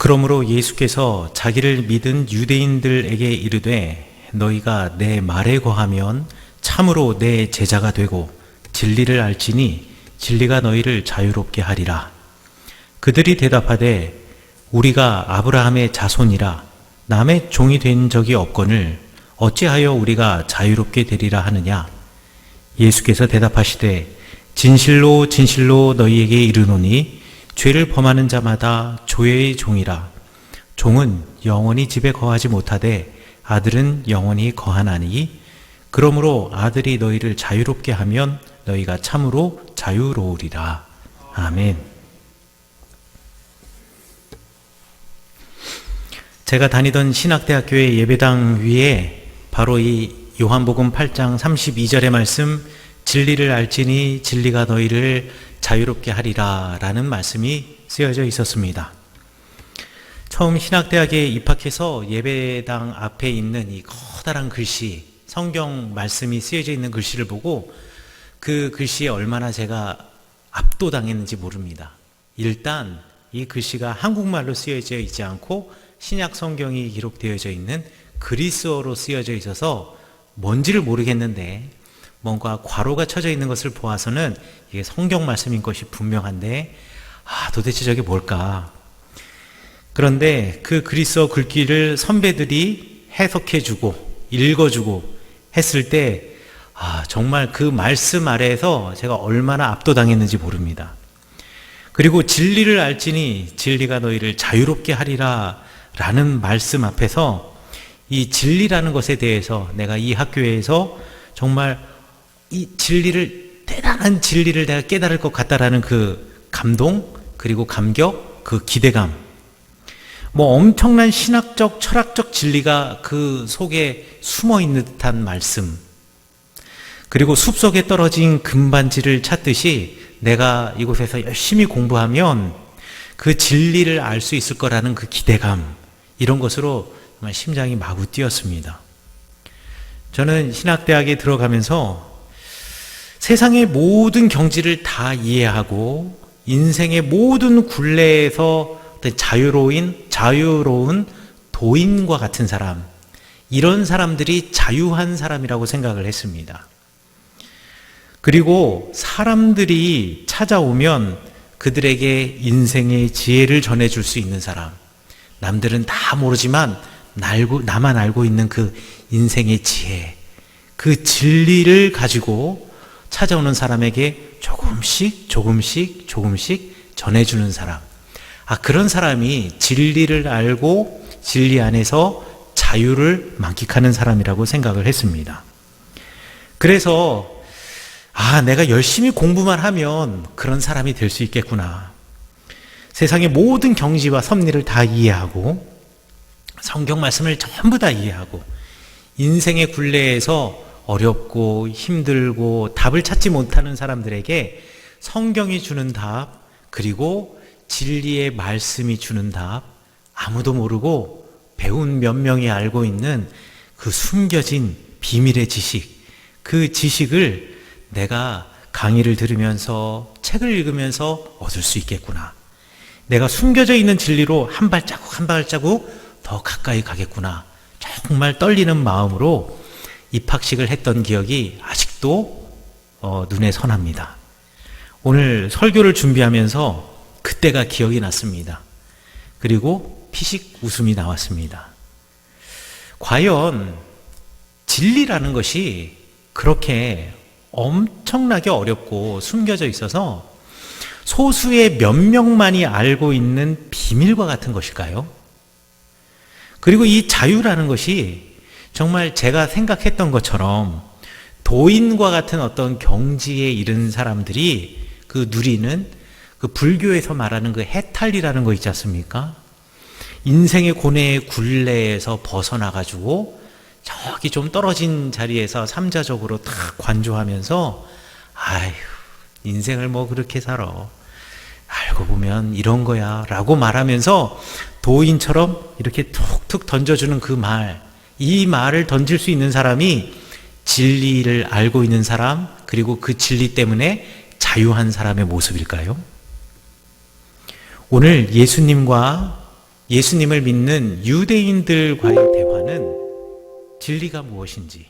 그러므로 예수께서 자기를 믿은 유대인들에게 이르되 너희가 내 말에 거하면 참으로 내 제자가 되고 진리를 알지니 진리가 너희를 자유롭게 하리라. 그들이 대답하되 우리가 아브라함의 자손이라 남의 종이 된 적이 없거늘 어찌하여 우리가 자유롭게 되리라 하느냐. 예수께서 대답하시되 진실로 진실로 너희에게 이르노니 죄를 범하는 자마다 조의 종이라. 종은 영원히 집에 거하지 못하되 아들은 영원히 거하나니 그러므로 아들이 너희를 자유롭게 하면 너희가 참으로 자유로우리라. 아멘. 제가 다니던 신학대학교의 예배당 위에 바로 이 요한복음 8장 32절의 말씀 진리를 알지니 진리가 너희를 자유롭게 하리라 라는 말씀이 쓰여져 있었습니다. 처음 신학대학에 입학해서 예배당 앞에 있는 이 커다란 글씨, 성경 말씀이 쓰여져 있는 글씨를 보고 그 글씨에 얼마나 제가 압도당했는지 모릅니다. 일단 이 글씨가 한국말로 쓰여져 있지 않고 신약 성경이 기록되어져 있는 그리스어로 쓰여져 있어서 뭔지를 모르겠는데 뭔가 괄호가 쳐져 있는 것을 보아서는 이게 성경 말씀인 것이 분명한데 도대체 저게 뭘까? 그런데 그 그리스어 글귀를 선배들이 해석해주고 읽어주고 했을 때 정말 그 말씀 아래에서 제가 얼마나 압도당했는지 모릅니다. 그리고 진리를 알지니 진리가 너희를 자유롭게 하리라 라는 말씀 앞에서 이 진리라는 것에 대해서 내가 이 학교에서 정말 이 진리를, 대단한 진리를 내가 깨달을 것 같다라는 그 감동, 그리고 감격, 그 기대감, 엄청난 신학적, 철학적 진리가 그 속에 숨어 있는 듯한 말씀, 그리고 숲속에 떨어진 금반지를 찾듯이 내가 이곳에서 열심히 공부하면 그 진리를 알 수 있을 거라는 그 기대감, 이런 것으로 정말 심장이 마구 뛰었습니다. 저는 신학대학에 들어가면서 세상의 모든 경지를 다 이해하고 인생의 모든 굴레에서 자유로운 도인과 같은 사람, 이런 사람들이 자유한 사람이라고 생각을 했습니다. 그리고 사람들이 찾아오면 그들에게 인생의 지혜를 전해줄 수 있는 사람, 남들은 다 모르지만 나만 알고 있는 그 인생의 지혜, 그 진리를 가지고 찾아오는 사람에게 조금씩 전해주는 사람, 그런 사람이 진리를 알고 진리 안에서 자유를 만끽하는 사람이라고 생각을 했습니다. 그래서 내가 열심히 공부만 하면 그런 사람이 될 수 있겠구나. 세상의 모든 경지와 섭리를 다 이해하고 성경 말씀을 전부 다 이해하고 인생의 굴레에서 어렵고 힘들고 답을 찾지 못하는 사람들에게 성경이 주는 답, 그리고 진리의 말씀이 주는 답, 아무도 모르고 배운 몇 명이 알고 있는 그 숨겨진 비밀의 지식, 그 지식을 내가 강의를 들으면서 책을 읽으면서 얻을 수 있겠구나. 내가 숨겨져 있는 진리로 한 발자국 한 발자국 더 가까이 가겠구나. 정말 떨리는 마음으로 입학식을 했던 기억이 아직도 눈에 선합니다. 오늘 설교를 준비하면서 그때가 기억이 났습니다. 그리고 피식 웃음이 나왔습니다. 과연 진리라는 것이 그렇게 엄청나게 어렵고 숨겨져 있어서 소수의 몇 명만이 알고 있는 비밀과 같은 것일까요? 그리고 이 자유라는 것이 정말 제가 생각했던 것처럼 도인과 같은 어떤 경지에 이른 사람들이 그 누리는 그 불교에서 말하는 그 해탈이라는 거 있지 않습니까? 인생의 고뇌의 굴레에서 벗어나가지고 저기 좀 떨어진 자리에서 삼자적으로 딱 관조하면서 인생을 그렇게 살아. 알고 보면 이런 거야 라고 말하면서 도인처럼 이렇게 툭툭 던져주는 그 말, 이 말을 던질 수 있는 사람이 진리를 알고 있는 사람, 그리고 그 진리 때문에 자유한 사람의 모습일까요? 오늘 예수님과 예수님을 믿는 유대인들과의 대화는 진리가 무엇인지,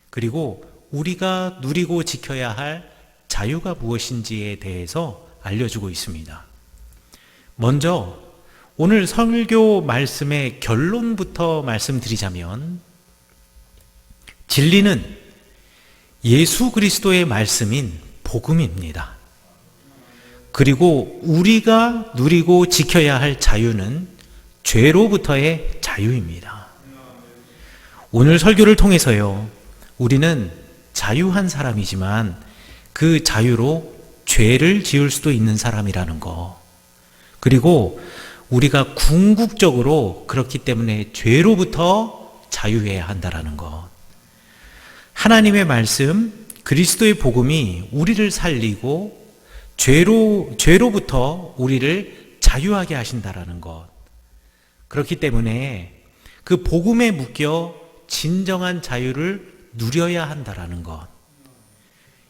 그리고 우리가 누리고 지켜야 할 자유가 무엇인지에 대해서 알려주고 있습니다. 먼저 오늘 설교 말씀의 결론부터 말씀드리자면, 진리는 예수 그리스도의 말씀인 복음입니다. 그리고 우리가 누리고 지켜야 할 자유는 죄로부터의 자유입니다. 오늘 설교를 통해서요, 우리는 자유한 사람이지만 그 자유로 죄를 지을 수도 있는 사람이라는 거, 그리고 우리가 궁극적으로 그렇기 때문에 죄로부터 자유해야 한다라는 것, 하나님의 말씀, 그리스도의 복음이 우리를 살리고 죄로부터 우리를 자유하게 하신다라는 것, 그렇기 때문에 그 복음에 묶여 진정한 자유를 누려야 한다라는 것,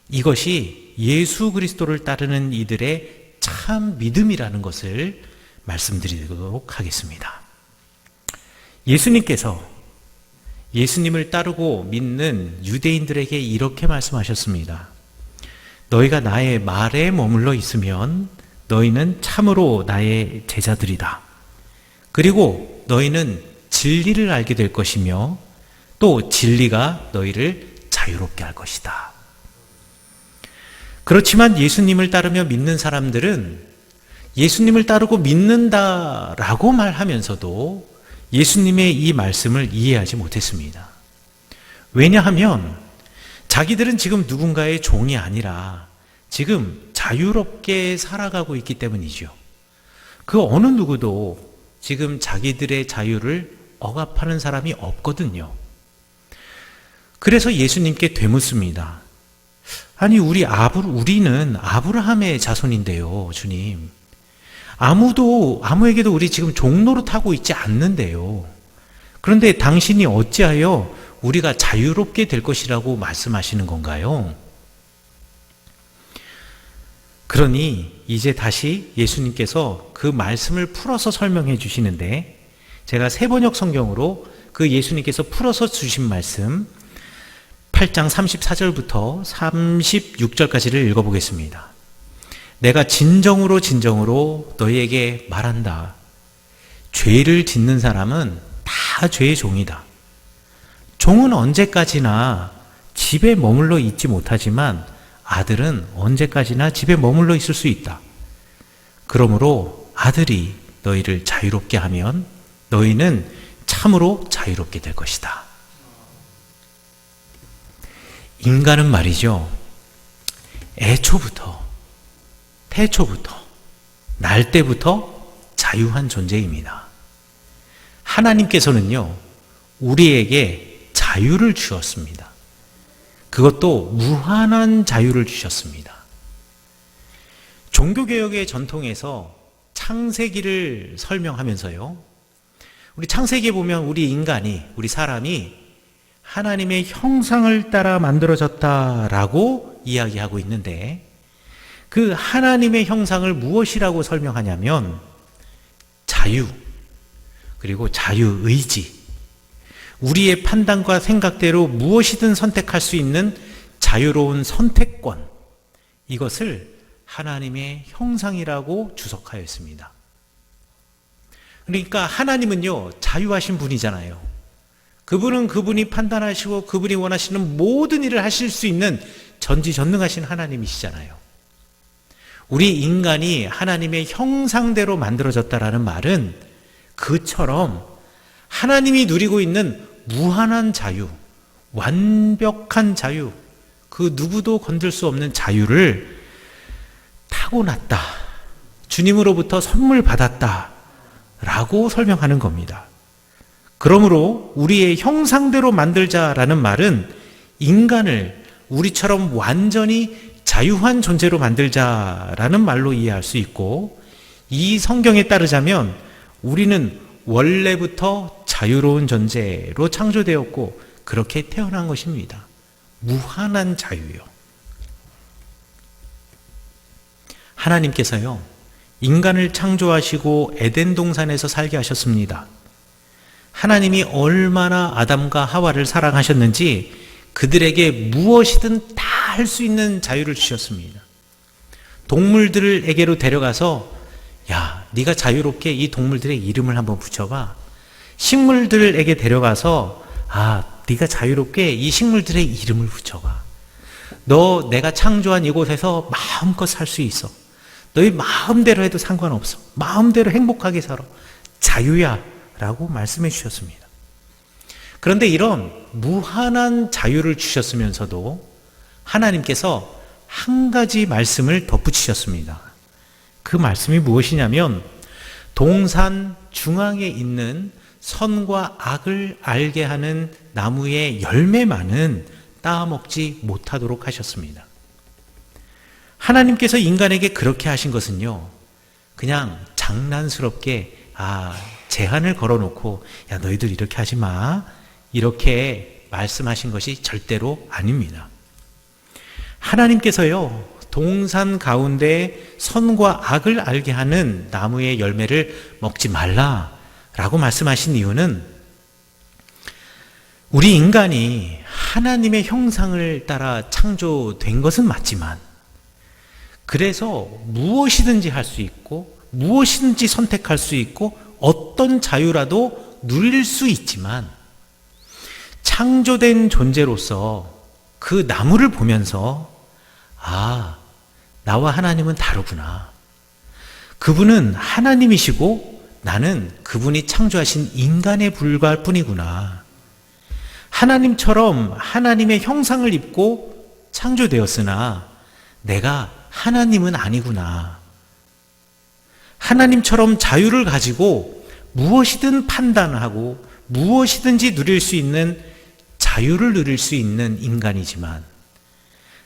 이것이 예수 그리스도를 따르는 이들의 참 믿음이라는 것을 말씀드리도록 하겠습니다. 예수님을 따르고 믿는 유대인들에게 이렇게 말씀하셨습니다. 너희가 나의 말에 머물러 있으면 너희는 참으로 나의 제자들이다. 그리고 너희는 진리를 알게 될 것이며 또 진리가 너희를 자유롭게 할 것이다. 그렇지만 예수님을 따르며 믿는 사람들은 예수님을 따르고 믿는다라고 말하면서도 예수님의 이 말씀을 이해하지 못했습니다. 왜냐하면 자기들은 지금 누군가의 종이 아니라 지금 자유롭게 살아가고 있기 때문이죠. 그 어느 누구도 지금 자기들의 자유를 억압하는 사람이 없거든요. 그래서 예수님께 되묻습니다. 아니, 우리는 아브라함의 자손인데요, 주님. 아무에게도 우리 지금 종노릇하고 있지 않는데요. 그런데 당신이 어찌하여 우리가 자유롭게 될 것이라고 말씀하시는 건가요? 그러니 이제 다시 예수님께서 그 말씀을 풀어서 설명해 주시는데, 제가 세번역 성경으로 그 예수님께서 풀어서 주신 말씀 8장 34절부터 36절까지를 읽어보겠습니다. 내가 진정으로 너희에게 말한다. 죄를 짓는 사람은 다 죄의 종이다. 종은 언제까지나 집에 머물러 있지 못하지만 아들은 언제까지나 집에 머물러 있을 수 있다. 그러므로 아들이 너희를 자유롭게 하면 너희는 참으로 자유롭게 될 것이다. 인간은 말이죠, 태초부터, 날 때부터 자유한 존재입니다. 하나님께서는요, 우리에게 자유를 주었습니다. 그것도 무한한 자유를 주셨습니다. 종교개혁의 전통에서 창세기를 설명하면서요, 우리 창세기에 보면 우리 사람이 하나님의 형상을 따라 만들어졌다라고 이야기하고 있는데, 그 하나님의 형상을 무엇이라고 설명하냐면 자유, 그리고 자유의지, 우리의 판단과 생각대로 무엇이든 선택할 수 있는 자유로운 선택권, 이것을 하나님의 형상이라고 주석하였습니다. 그러니까 하나님은요, 자유하신 분이잖아요. 그분이 판단하시고 그분이 원하시는 모든 일을 하실 수 있는 전지전능하신 하나님이시잖아요. 우리 인간이 하나님의 형상대로 만들어졌다라는 말은 그처럼 하나님이 누리고 있는 무한한 자유, 완벽한 자유, 그 누구도 건들 수 없는 자유를 타고났다, 주님으로부터 선물 받았다 라고 설명하는 겁니다. 그러므로 우리의 형상대로 만들자라는 말은 인간을 우리처럼 완전히 자유한 존재로 만들자라는 말로 이해할 수 있고, 이 성경에 따르자면 우리는 원래부터 자유로운 존재로 창조되었고 그렇게 태어난 것입니다. 무한한 자유요. 하나님께서요, 인간을 창조하시고 에덴 동산에서 살게 하셨습니다. 하나님이 얼마나 아담과 하와를 사랑하셨는지 그들에게 무엇이든 다 할 수 있는 자유를 주셨습니다. 동물들에게로 데려가서 야, 네가 자유롭게 이 동물들의 이름을 한번 붙여봐. 식물들에게 데려가서 네가 자유롭게 이 식물들의 이름을 붙여봐. 너 내가 창조한 이곳에서 마음껏 살 수 있어. 너희 마음대로 해도 상관없어. 마음대로 행복하게 살아. 자유야 라고 말씀해 주셨습니다. 그런데 이런 무한한 자유를 주셨으면서도 하나님께서 한 가지 말씀을 덧붙이셨습니다. 그 말씀이 무엇이냐면 동산 중앙에 있는 선과 악을 알게 하는 나무의 열매만은 따먹지 못하도록 하셨습니다. 하나님께서 인간에게 그렇게 하신 것은요, 그냥 장난스럽게 제한을 걸어놓고 야 너희들 이렇게 하지 마 이렇게 말씀하신 것이 절대로 아닙니다. 하나님께서요 동산 가운데 선과 악을 알게 하는 나무의 열매를 먹지 말라라고 말씀하신 이유는 우리 인간이 하나님의 형상을 따라 창조된 것은 맞지만 그래서 무엇이든지 할 수 있고 무엇이든지 선택할 수 있고 어떤 자유라도 누릴 수 있지만 창조된 존재로서 그 나무를 보면서 나와 하나님은 다르구나. 그분은 하나님이시고 나는 그분이 창조하신 인간에 불과할 뿐이구나. 하나님처럼 하나님의 형상을 입고 창조되었으나 내가 하나님은 아니구나. 하나님처럼 자유를 가지고 무엇이든 판단하고 무엇이든지 누릴 수 있는 자유를 누릴 수 있는 인간이지만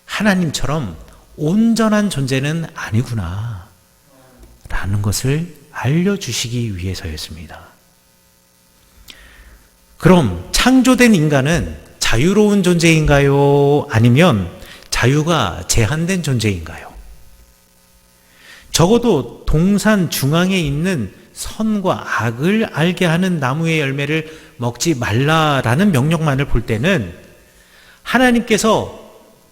하나님처럼 온전한 존재는 아니구나 라는 것을 알려주시기 위해서였습니다. 그럼 창조된 인간은 자유로운 존재인가요? 아니면 자유가 제한된 존재인가요? 적어도 동산 중앙에 있는 선과 악을 알게 하는 나무의 열매를 먹지 말라라는 명령만을 볼 때는 하나님께서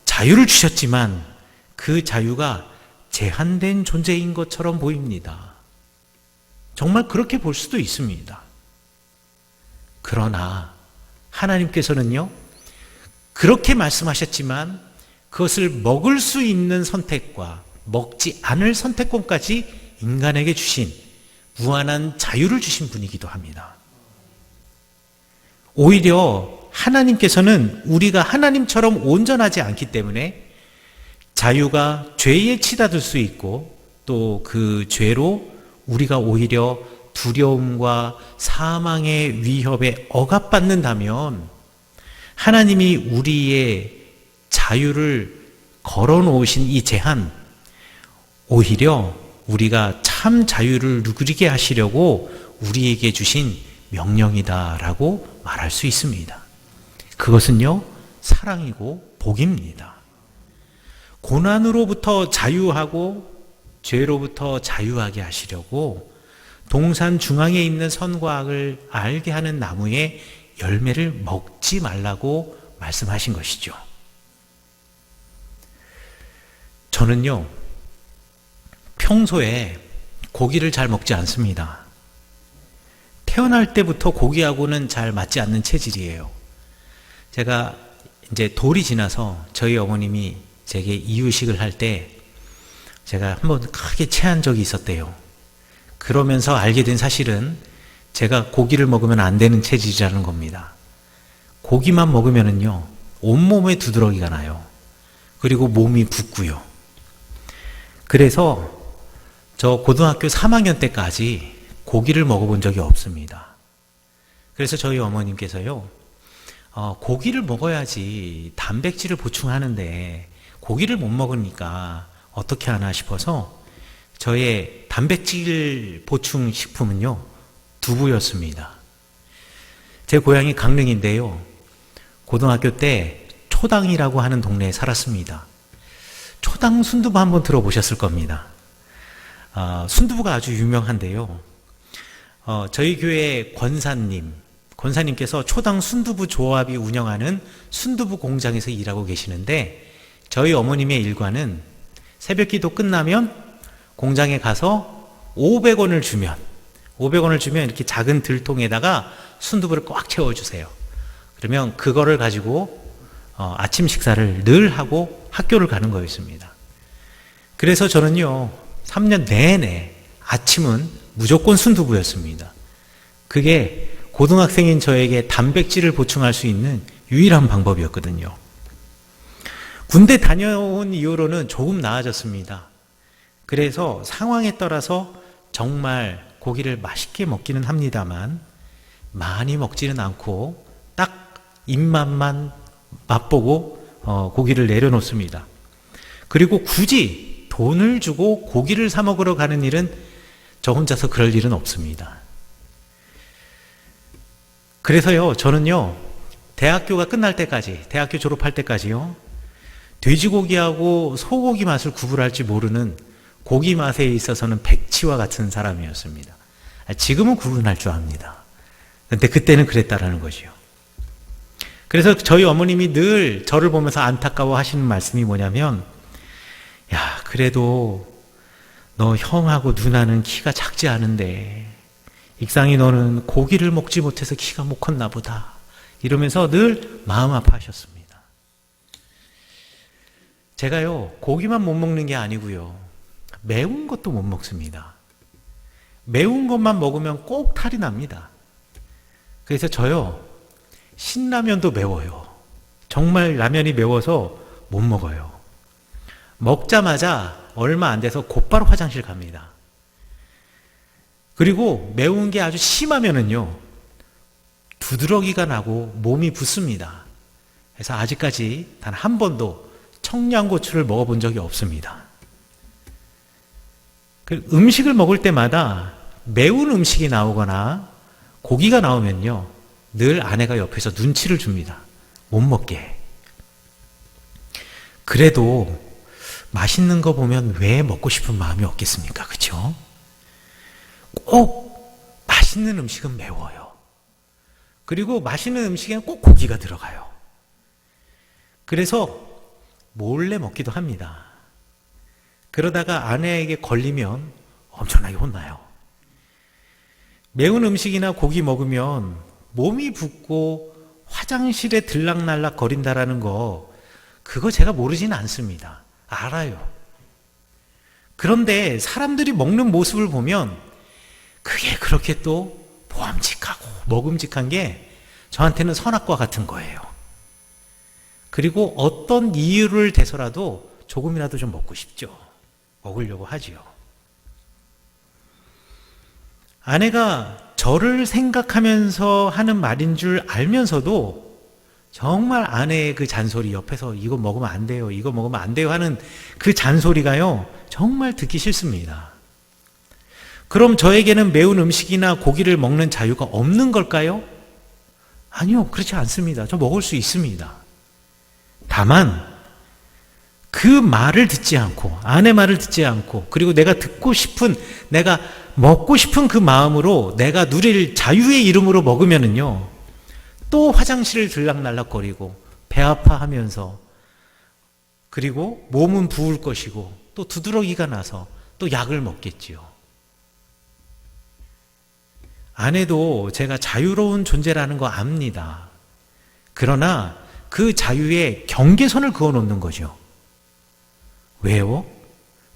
자유를 주셨지만 그 자유가 제한된 존재인 것처럼 보입니다. 정말 그렇게 볼 수도 있습니다. 그러나 하나님께서는요, 그렇게 말씀하셨지만 그것을 먹을 수 있는 선택과 먹지 않을 선택권까지 인간에게 주신 무한한 자유를 주신 분이기도 합니다. 오히려 하나님께서는 우리가 하나님처럼 온전하지 않기 때문에 자유가 죄에 치닫을 수 있고 또 그 죄로 우리가 오히려 두려움과 사망의 위협에 억압받는다면 하나님이 우리의 자유를 걸어놓으신 이 제한, 오히려 우리가 참 자유를 누리게 하시려고 우리에게 주신 명령이다라고 말할 수 있습니다. 그것은요, 사랑이고 복입니다. 고난으로부터 자유하고 죄로부터 자유하게 하시려고 동산 중앙에 있는 선과 악을 알게 하는 나무의 열매를 먹지 말라고 말씀하신 것이죠. 저는요, 평소에 고기를 잘 먹지 않습니다. 태어날 때부터 고기하고는 잘 맞지 않는 체질이에요. 제가 이제 돌이 지나서 저희 어머님이 제게 이유식을 할 때 제가 한번 크게 체한 적이 있었대요. 그러면서 알게 된 사실은 제가 고기를 먹으면 안 되는 체질이라는 겁니다. 고기만 먹으면은요, 온몸에 두드러기가 나요. 그리고 몸이 붓고요. 그래서 저 고등학교 3학년 때까지 고기를 먹어본 적이 없습니다. 그래서 저희 어머님께서요, 고기를 먹어야지 단백질을 보충하는데 고기를 못 먹으니까 어떻게 하나 싶어서 저의 단백질 보충 식품은요, 두부였습니다. 제 고향이 강릉인데요, 고등학교 때 초당이라고 하는 동네에 살았습니다. 초당 순두부 한번 들어보셨을 겁니다. 순두부가 아주 유명한데요. 저희 교회 권사님께서 초당 순두부 조합이 운영하는 순두부 공장에서 일하고 계시는데, 저희 어머님의 일과는 새벽 기도 끝나면 공장에 가서 500원을 주면 이렇게 작은 들통에다가 순두부를 꽉 채워주세요. 그러면 그거를 가지고 아침 식사를 늘 하고 학교를 가는 거였습니다. 그래서 저는요, 3년 내내 아침은 무조건 순두부였습니다. 그게 고등학생인 저에게 단백질을 보충할 수 있는 유일한 방법이었거든요. 군대 다녀온 이후로는 조금 나아졌습니다. 그래서 상황에 따라서 정말 고기를 맛있게 먹기는 합니다만 많이 먹지는 않고 딱 입맛만 맛보고 고기를 내려놓습니다. 그리고 굳이 돈을 주고 고기를 사 먹으러 가는 일은 저 혼자서 그럴 일은 없습니다. 그래서요, 저는요, 대학교가 끝날 때까지, 대학교 졸업할 때까지요, 돼지고기하고 소고기 맛을 구분할지 모르는 고기 맛에 있어서는 백치와 같은 사람이었습니다. 지금은 구분할 줄 압니다. 근데 그때는 그랬다라는 거죠. 그래서 저희 어머님이 늘 저를 보면서 안타까워 하시는 말씀이 뭐냐면, 야, 그래도 너 형하고 누나는 키가 작지 않은데 익상이 너는 고기를 먹지 못해서 키가 못 컸나 보다, 이러면서 늘 마음 아파하셨습니다. 제가요, 고기만 못 먹는 게 아니고요, 매운 것도 못 먹습니다. 매운 것만 먹으면 꼭 탈이 납니다. 그래서 저요, 신라면도 매워요. 정말 라면이 매워서 못 먹어요. 먹자마자 얼마 안 돼서 곧바로 화장실 갑니다. 그리고 매운 게 아주 심하면은요, 두드러기가 나고 몸이 붓습니다. 그래서 아직까지 단 한 번도 청양고추를 먹어본 적이 없습니다. 음식을 먹을 때마다 매운 음식이 나오거나 고기가 나오면요, 늘 아내가 옆에서 눈치를 줍니다. 못 먹게. 그래도 맛있는 거 보면 왜 먹고 싶은 마음이 없겠습니까? 그렇죠? 꼭 맛있는 음식은 매워요. 그리고 맛있는 음식에는 꼭 고기가 들어가요. 그래서 몰래 먹기도 합니다. 그러다가 아내에게 걸리면 엄청나게 혼나요. 매운 음식이나 고기 먹으면 몸이 붓고 화장실에 들락날락 거린다라는 거, 그거 제가 모르지는 않습니다. 알아요. 그런데 사람들이 먹는 모습을 보면 그게 그렇게 또 보암직하고 먹음직한 게 저한테는 선악과 같은 거예요. 그리고 어떤 이유를 대서라도 조금이라도 좀 먹고 싶죠. 먹으려고 하지요. 아내가 저를 생각하면서 하는 말인 줄 알면서도 정말 아내의 그 잔소리, 옆에서 이거 먹으면 안 돼요, 이거 먹으면 안 돼요 하는 그 잔소리가요, 정말 듣기 싫습니다. 그럼 저에게는 매운 음식이나 고기를 먹는 자유가 없는 걸까요? 아니요, 그렇지 않습니다. 저 먹을 수 있습니다. 다만 그 말을 듣지 않고, 아내 말을 듣지 않고, 그리고 내가 먹고 싶은 그 마음으로 내가 누릴 자유의 이름으로 먹으면은요, 또 화장실을 들락날락거리고 배 아파하면서, 그리고 몸은 부을 것이고 또 두드러기가 나서 또 약을 먹겠지요. 아내도 제가 자유로운 존재라는 거 압니다. 그러나 그 자유에 경계선을 그어놓는 거죠. 왜요?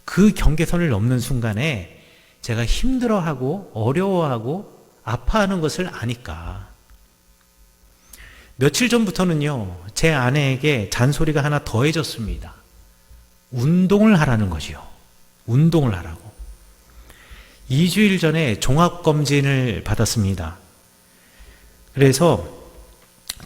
그 경계선을 넘는 순간에 제가 힘들어하고 어려워하고 아파하는 것을 아니까. 며칠 전부터는요, 제 아내에게 잔소리가 하나 더해졌습니다. 운동을 하라는 거지요. 운동을 하라고. 2주일 전에 종합검진을 받았습니다. 그래서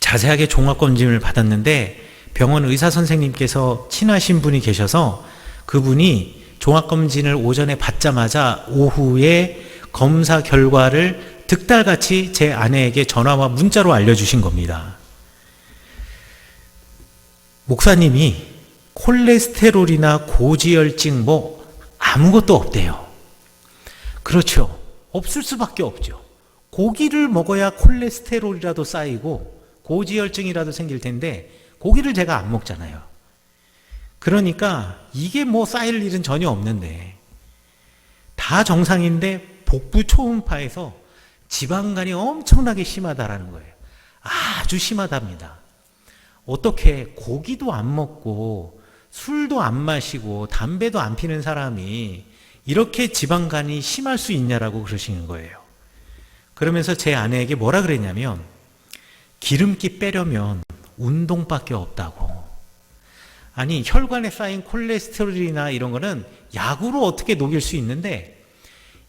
자세하게 종합검진을 받았는데 병원 의사 선생님께서 친하신 분이 계셔서 그분이 종합검진을 오전에 받자마자 오후에 검사 결과를 득달같이 제 아내에게 전화와 문자로 알려주신 겁니다. 목사님이 콜레스테롤이나 고지혈증 아무것도 없대요. 그렇죠. 없을 수밖에 없죠. 고기를 먹어야 콜레스테롤이라도 쌓이고 고지혈증이라도 생길 텐데 고기를 제가 안 먹잖아요. 그러니까 이게 뭐 쌓일 일은 전혀 없는데 다 정상인데 복부 초음파에서 지방간이 엄청나게 심하다라는 거예요. 아주 심하답니다. 어떻게 고기도 안 먹고 술도 안 마시고 담배도 안 피는 사람이 이렇게 지방간이 심할 수 있냐라고 그러시는 거예요. 그러면서 제 아내에게 뭐라 그랬냐면 기름기 빼려면 운동밖에 없다고. 아니 혈관에 쌓인 콜레스테롤이나 이런 거는 약으로 어떻게 녹일 수 있는데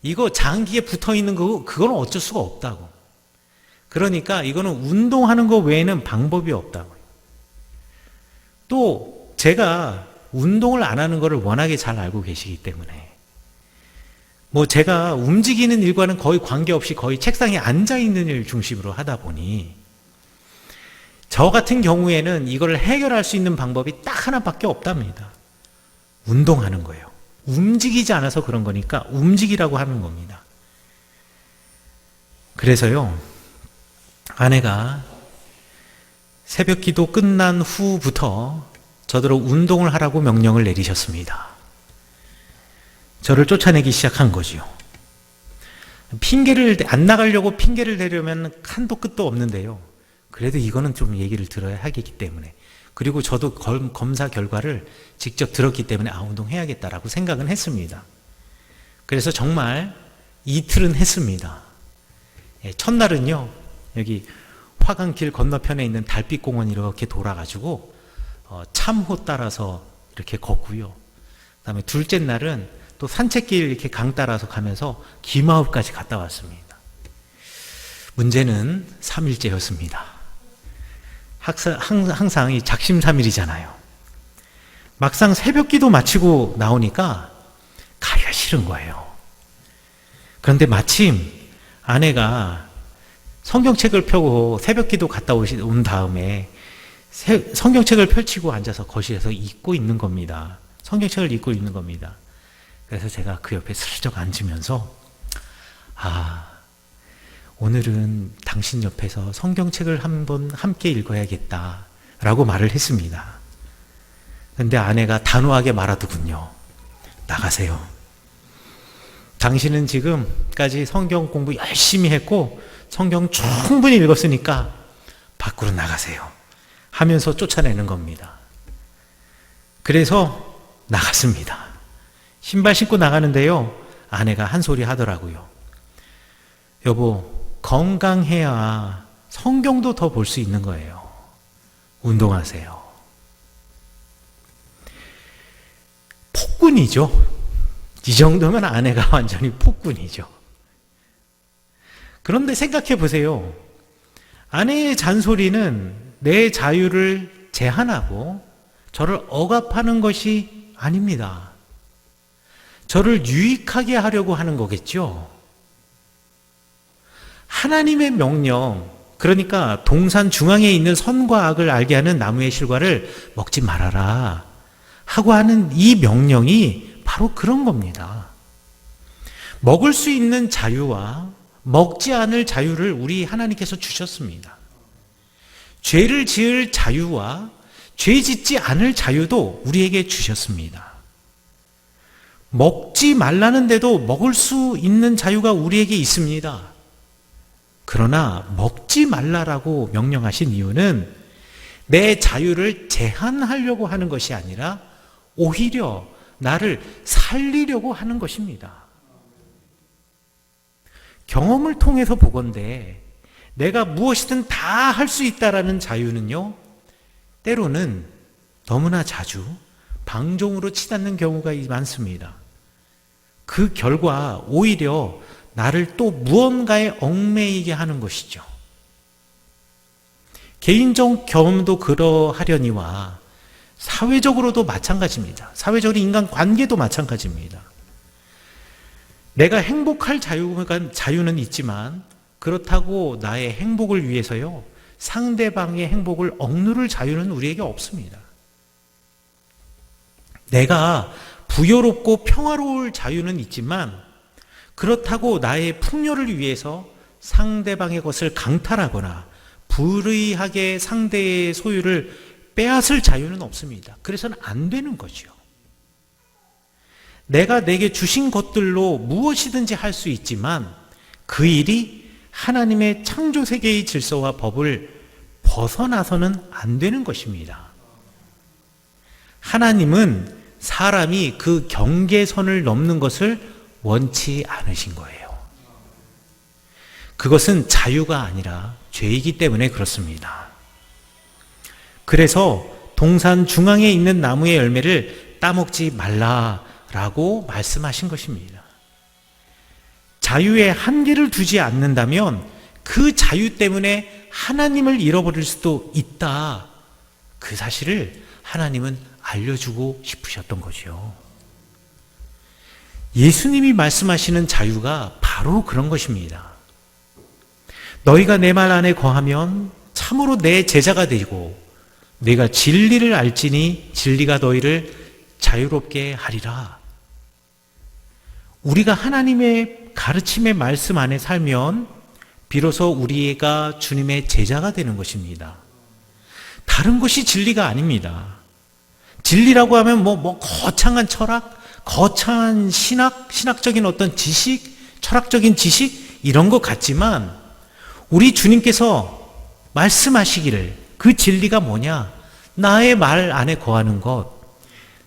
이거 장기에 붙어있는 거 그건 어쩔 수가 없다고. 그러니까 이거는 운동하는 거 외에는 방법이 없다고. 또 제가 운동을 안 하는 거를 워낙에 잘 알고 계시기 때문에 뭐 제가 움직이는 일과는 거의 관계없이 거의 책상에 앉아있는 일 중심으로 하다 보니 저 같은 경우에는 이걸 해결할 수 있는 방법이 딱 하나밖에 없답니다. 운동하는 거예요. 움직이지 않아서 그런 거니까 움직이라고 하는 겁니다. 그래서요, 아내가 새벽 기도 끝난 후부터 저더러 운동을 하라고 명령을 내리셨습니다. 저를 쫓아내기 시작한 거지요. 핑계를 안 나가려고 핑계를 대려면 한도 끝도 없는데요. 그래도 이거는 좀 얘기를 들어야 하겠기 때문에 그리고 저도 검사 결과를 직접 들었기 때문에 운동해야겠다라고 생각은 했습니다. 그래서 정말 이틀은 했습니다. 첫날은요 여기 화강길 건너편에 있는 달빛공원 이렇게 돌아가지고 참호 따라서 이렇게 걷고요. 그 다음에 둘째 날은 또 산책길 이렇게 강 따라서 가면서 기마읍까지 갔다 왔습니다. 문제는 3일째였습니다. 항상 이 작심삼일이잖아요. 막상 새벽 기도 마치고 나오니까 가기가 싫은 거예요. 그런데 마침 아내가 성경책을 펴고 새벽 기도 갔다 온 다음에 성경책을 펼치고 앉아서 거실에서 읽고 있는 겁니다. 성경책을 읽고 있는 겁니다. 그래서 제가 그 옆에 슬쩍 앉으면서 오늘은 당신 옆에서 성경책을 한번 함께 읽어야겠다 라고 말을 했습니다. 그런데 아내가 단호하게 말하더군요. 나가세요. 당신은 지금까지 성경 공부 열심히 했고 성경 충분히 읽었으니까 밖으로 나가세요 하면서 쫓아내는 겁니다. 그래서 나갔습니다. 신발 신고 나가는데요, 아내가 한 소리 하더라고요. 여보, 건강해야 성경도 더 볼 수 있는 거예요. 운동하세요. 폭군이죠. 이 정도면 아내가 완전히 폭군이죠. 그런데 생각해 보세요. 아내의 잔소리는 내 자유를 제한하고 저를 억압하는 것이 아닙니다. 저를 유익하게 하려고 하는 거겠죠. 하나님의 명령, 그러니까 동산 중앙에 있는 선과 악을 알게 하는 나무의 실과를 먹지 말아라 하고 하는 이 명령이 바로 그런 겁니다. 먹을 수 있는 자유와 먹지 않을 자유를 우리 하나님께서 주셨습니다. 죄를 지을 자유와 죄 짓지 않을 자유도 우리에게 주셨습니다. 먹지 말라는데도 먹을 수 있는 자유가 우리에게 있습니다. 그러나 먹지 말라라고 명령하신 이유는 내 자유를 제한하려고 하는 것이 아니라 오히려 나를 살리려고 하는 것입니다. 경험을 통해서 보건대 내가 무엇이든 다 할 수 있다라는 자유는요, 때로는 너무나 자주 방종으로 치닫는 경우가 많습니다. 그 결과 오히려 나를 또 무언가에 얽매이게 하는 것이죠. 개인적 경험도 그러하려니와 사회적으로도 마찬가지입니다. 사회적으로 인간관계도 마찬가지입니다. 내가 행복할 자유는 있지만 그렇다고 나의 행복을 위해서요, 상대방의 행복을 억누를 자유는 우리에게 없습니다. 내가 부여롭고 평화로울 자유는 있지만 그렇다고 나의 풍요를 위해서 상대방의 것을 강탈하거나 불의하게 상대의 소유를 빼앗을 자유는 없습니다. 그래서는 안 되는 거죠. 내가 내게 주신 것들로 무엇이든지 할 수 있지만 그 일이 하나님의 창조 세계의 질서와 법을 벗어나서는 안 되는 것입니다. 하나님은 사람이 그 경계선을 넘는 것을 원치 않으신 거예요. 그것은 자유가 아니라 죄이기 때문에 그렇습니다. 그래서 동산 중앙에 있는 나무의 열매를 따먹지 말라라고 말씀하신 것입니다. 자유에 한계를 두지 않는다면 그 자유 때문에 하나님을 잃어버릴 수도 있다. 그 사실을 하나님은 알려주고 싶으셨던 거죠. 예수님이 말씀하시는 자유가 바로 그런 것입니다. 너희가 내 말 안에 거하면 참으로 내 제자가 되고 내가 진리를 알지니 진리가 너희를 자유롭게 하리라. 우리가 하나님의 가르침의 말씀 안에 살면 비로소 우리가 주님의 제자가 되는 것입니다. 다른 것이 진리가 아닙니다. 진리라고 하면 거창한 철학, 거창한 신학적인 어떤 지식, 철학적인 지식 이런 것 같지만 우리 주님께서 말씀하시기를 그 진리가 뭐냐? 나의 말 안에 거하는 것,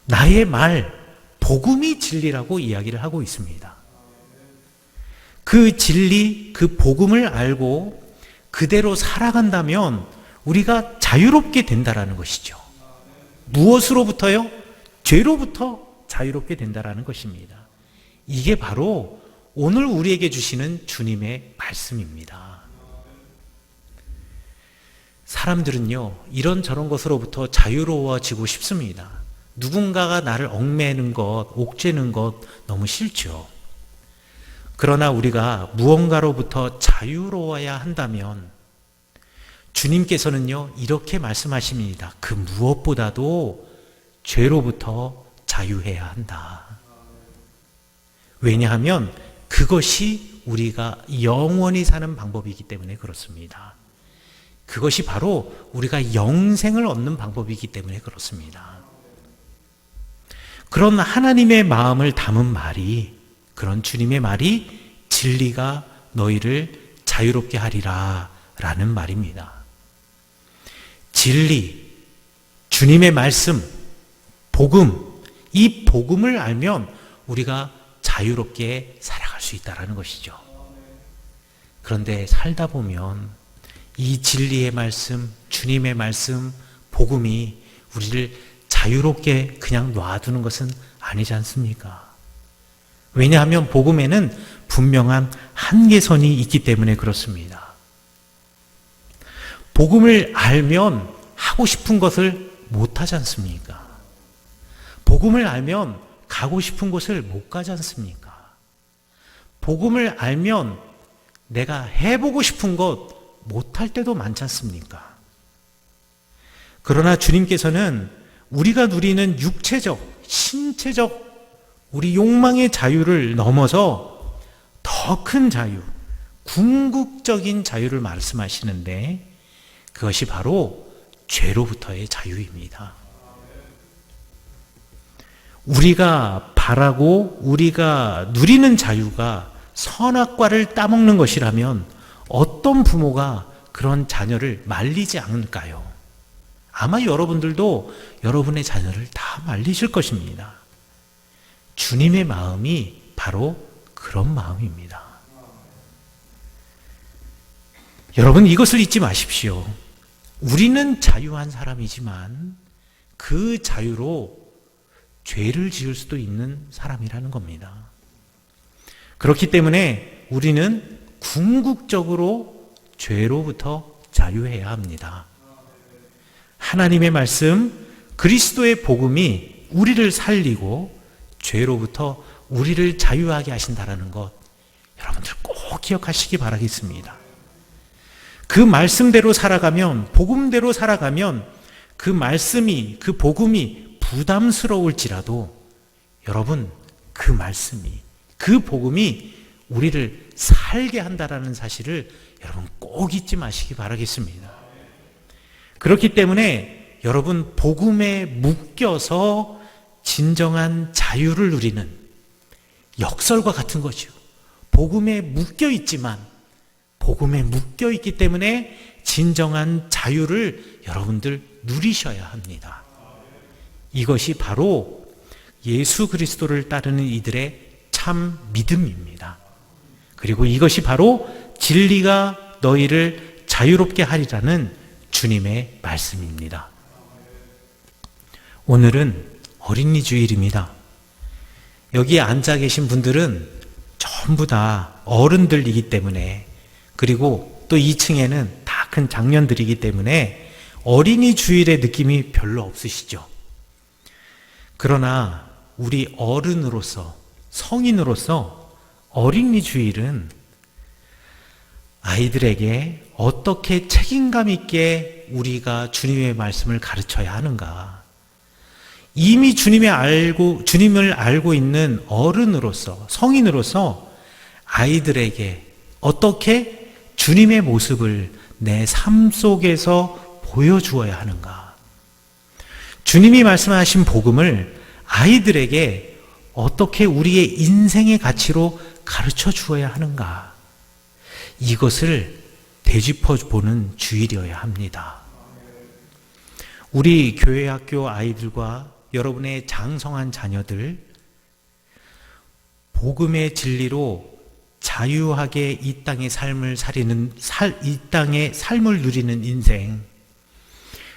나의 말, 복음이 진리라고 이야기를 하고 있습니다. 그 진리, 그 복음을 알고 그대로 살아간다면 우리가 자유롭게 된다라는 것이죠. 무엇으로부터요? 죄로부터 자유롭게 된다라는 것입니다. 이게 바로 오늘 우리에게 주시는 주님의 말씀입니다. 사람들은요, 이런저런 것으로부터 자유로워지고 싶습니다. 누군가가 나를 얽매는 것, 옥죄는 것 너무 싫죠. 그러나 우리가 무언가로부터 자유로워야 한다면 주님께서는요, 이렇게 말씀하십니다. 그 무엇보다도 죄로부터 자유해야 한다. 왜냐하면 그것이 우리가 영원히 사는 방법이기 때문에 그렇습니다. 그것이 바로 우리가 영생을 얻는 방법이기 때문에 그렇습니다. 그런 하나님의 마음을 담은 말이, 그런 주님의 말이 진리가 너희를 자유롭게 하리라 라는 말입니다. 진리, 주님의 말씀, 복음, 이 복음을 알면 우리가 자유롭게 살아갈 수 있다는 것이죠. 그런데 살다 보면 이 진리의 말씀, 주님의 말씀, 복음이 우리를 자유롭게 그냥 놔두는 것은 아니지 않습니까? 왜냐하면 복음에는 분명한 한계선이 있기 때문에 그렇습니다. 복음을 알면 하고 싶은 것을 못하지 않습니까? 복음을 알면 가고 싶은 곳을 못 가지 않습니까? 복음을 알면 내가 해보고 싶은 것 못할 때도 많지 않습니까? 그러나 주님께서는 우리가 누리는 육체적, 신체적 우리 욕망의 자유를 넘어서 더 큰 자유, 궁극적인 자유를 말씀하시는데 그것이 바로 죄로부터의 자유입니다. 우리가 바라고 우리가 누리는 자유가 선악과를 따먹는 것이라면 어떤 부모가 그런 자녀를 말리지 않을까요? 아마 여러분들도 여러분의 자녀를 다 말리실 것입니다. 주님의 마음이 바로 그런 마음입니다. 여러분, 이것을 잊지 마십시오. 우리는 자유한 사람이지만 그 자유로 죄를 지을 수도 있는 사람이라는 겁니다. 그렇기 때문에 우리는 궁극적으로 죄로부터 자유해야 합니다. 하나님의 말씀, 그리스도의 복음이 우리를 살리고 죄로부터 우리를 자유하게 하신다는 것, 여러분들 꼭 기억하시기 바라겠습니다. 그 말씀대로 살아가면, 복음대로 살아가면 그 말씀이, 그 복음이 부담스러울지라도 여러분, 그 말씀이, 그 복음이 우리를 살게 한다라는 사실을 여러분 꼭 잊지 마시기 바라겠습니다. 그렇기 때문에 여러분 복음에 묶여서 진정한 자유를 누리는 역설과 같은 거죠. 복음에 묶여 있지만 복음에 묶여 있기 때문에 진정한 자유를 여러분들 누리셔야 합니다. 이것이 바로 예수 그리스도를 따르는 이들의 참 믿음입니다. 그리고 이것이 바로 진리가 너희를 자유롭게 하리라는 주님의 말씀입니다. 오늘은 어린이 주일입니다. 여기에 앉아 계신 분들은 전부 다 어른들이기 때문에, 그리고 또 2층에는 다 큰 장년들이기 때문에 어린이 주일의 느낌이 별로 없으시죠. 그러나 우리 어른으로서, 성인으로서 어린이 주일은 아이들에게 어떻게 책임감 있게 우리가 주님의 말씀을 가르쳐야 하는가. 이미 주님을 알고 있는 어른으로서, 성인으로서 아이들에게 어떻게 주님의 모습을 내 삶 속에서 보여주어야 하는가. 주님이 말씀하신 복음을 아이들에게 어떻게 우리의 인생의 가치로 가르쳐 주어야 하는가. 이것을 되짚어 보는 주일이어야 합니다. 우리 교회 학교 아이들과 여러분의 장성한 자녀들, 복음의 진리로 자유하게 이 땅의 삶을 이 땅의 삶을 누리는 인생,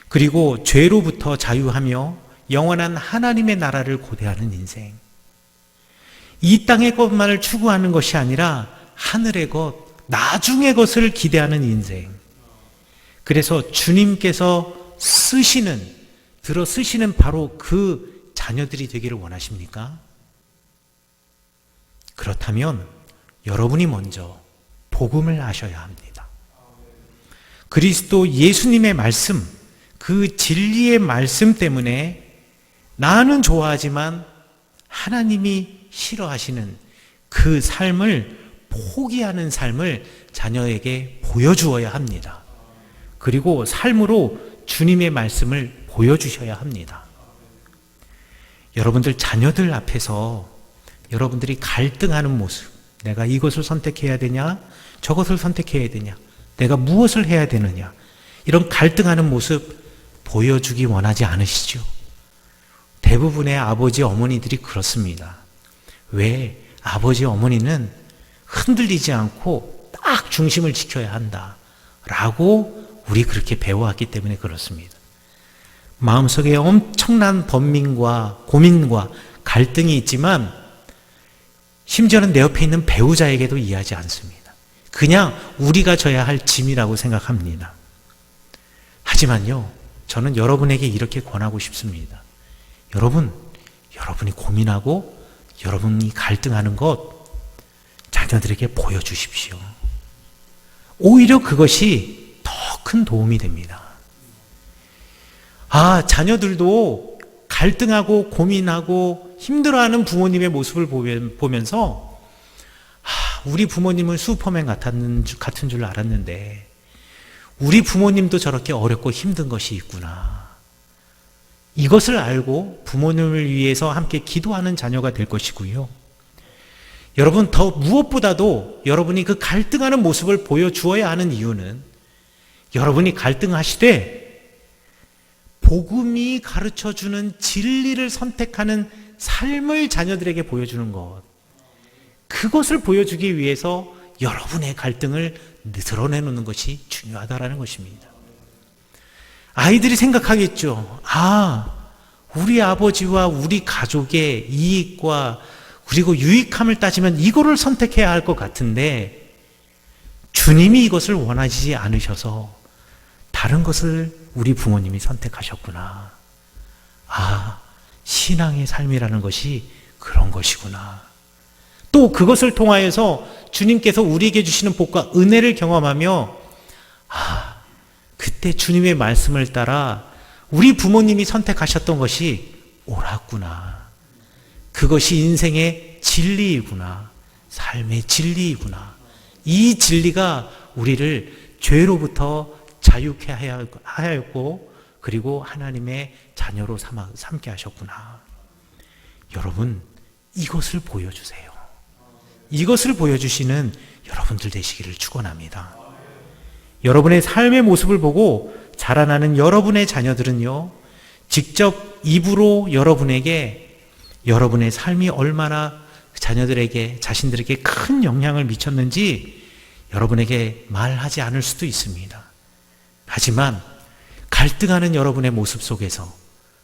그리고 죄로부터 자유하며 영원한 하나님의 나라를 고대하는 인생, 이 땅의 것만을 추구하는 것이 아니라 하늘의 것, 나중의 것을 기대하는 인생. 그래서 주님께서 들어 쓰시는 바로 그 자녀들이 되기를 원하십니까? 그렇다면 여러분이 먼저 복음을 아셔야 합니다. 그리스도 예수님의 말씀, 그 진리의 말씀 때문에 나는 좋아하지만 하나님이 싫어하시는 그 삶을 포기하는 삶을 자녀에게 보여주어야 합니다. 그리고 삶으로 주님의 말씀을 보여주셔야 합니다. 여러분들 자녀들 앞에서 여러분들이 갈등하는 모습, 내가 이것을 선택해야 되냐, 저것을 선택해야 되냐, 내가 무엇을 해야 되느냐, 이런 갈등하는 모습 보여주기 원하지 않으시죠? 대부분의 아버지, 어머니들이 그렇습니다. 왜? 아버지, 어머니는 흔들리지 않고 딱 중심을 지켜야 한다 라고 우리 그렇게 배워왔기 때문에 그렇습니다. 마음속에 엄청난 번민과 고민과 갈등이 있지만 심지어는 내 옆에 있는 배우자에게도 이해하지 않습니다. 그냥 우리가 져야 할 짐이라고 생각합니다. 하지만요, 저는 여러분에게 이렇게 권하고 싶습니다. 여러분이 고민하고 여러분이 갈등하는 것 자녀들에게 보여주십시오. 오히려 그것이 더 큰 도움이 됩니다. 자녀들도 갈등하고 고민하고 힘들어하는 부모님의 모습을 보면서 우리 부모님은 슈퍼맨 같은 줄 알았는데 우리 부모님도 저렇게 어렵고 힘든 것이 있구나. 이것을 알고 부모님을 위해서 함께 기도하는 자녀가 될 것이고요. 여러분, 더 무엇보다도 여러분이 그 갈등하는 모습을 보여주어야 하는 이유는 여러분이 갈등하시되 복음이 가르쳐주는 진리를 선택하는 삶을 자녀들에게 보여주는 것, 그것을 보여주기 위해서 여러분의 갈등을 드러내놓는 것이 중요하다라는 것입니다. 아이들이 생각하겠죠. 우리 아버지와 우리 가족의 이익과 그리고 유익함을 따지면 이거를 선택해야 할 것 같은데 주님이 이것을 원하지 않으셔서 다른 것을 우리 부모님이 선택하셨구나. 신앙의 삶이라는 것이 그런 것이구나. 또 그것을 통하여서 주님께서 우리에게 주시는 복과 은혜를 경험하며 그때 주님의 말씀을 따라 우리 부모님이 선택하셨던 것이 옳았구나. 그것이 인생의 진리이구나. 삶의 진리이구나. 이 진리가 우리를 죄로부터 자유케 하였고 그리고 하나님의 자녀로 삼게 하셨구나. 여러분, 이것을 보여주세요. 이것을 보여주시는 여러분들 되시기를 축원합니다. 여러분의 삶의 모습을 보고 자라나는 여러분의 자녀들은요, 직접 입으로 여러분에게 여러분의 삶이 얼마나 자녀들에게, 자신들에게 큰 영향을 미쳤는지 여러분에게 말하지 않을 수도 있습니다. 하지만 갈등하는 여러분의 모습 속에서,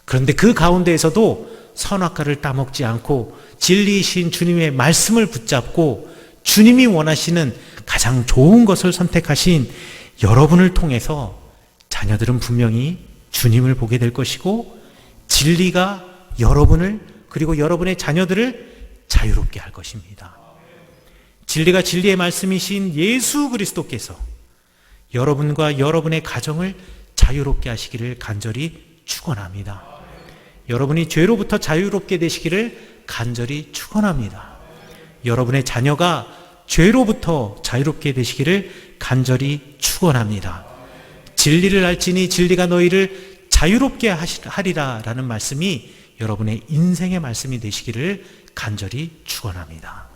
그런데 그 가운데에서도 선악과를 따먹지 않고 진리이신 주님의 말씀을 붙잡고 주님이 원하시는 가장 좋은 것을 선택하신 여러분을 통해서 자녀들은 분명히 주님을 보게 될 것이고 진리가 여러분을 그리고 여러분의 자녀들을 자유롭게 할 것입니다. 진리가 진리의 말씀이신 예수 그리스도께서 여러분과 여러분의 가정을 자유롭게 하시기를 간절히 축원합니다. 여러분이 죄로부터 자유롭게 되시기를 간절히 축원합니다. 여러분의 자녀가 죄로부터 자유롭게 되시기를 간절히 축원합니다. 진리를 알지니 진리가 너희를 자유롭게 하리라 라는 말씀이 여러분의 인생의 말씀이 되시기를 간절히 축원합니다.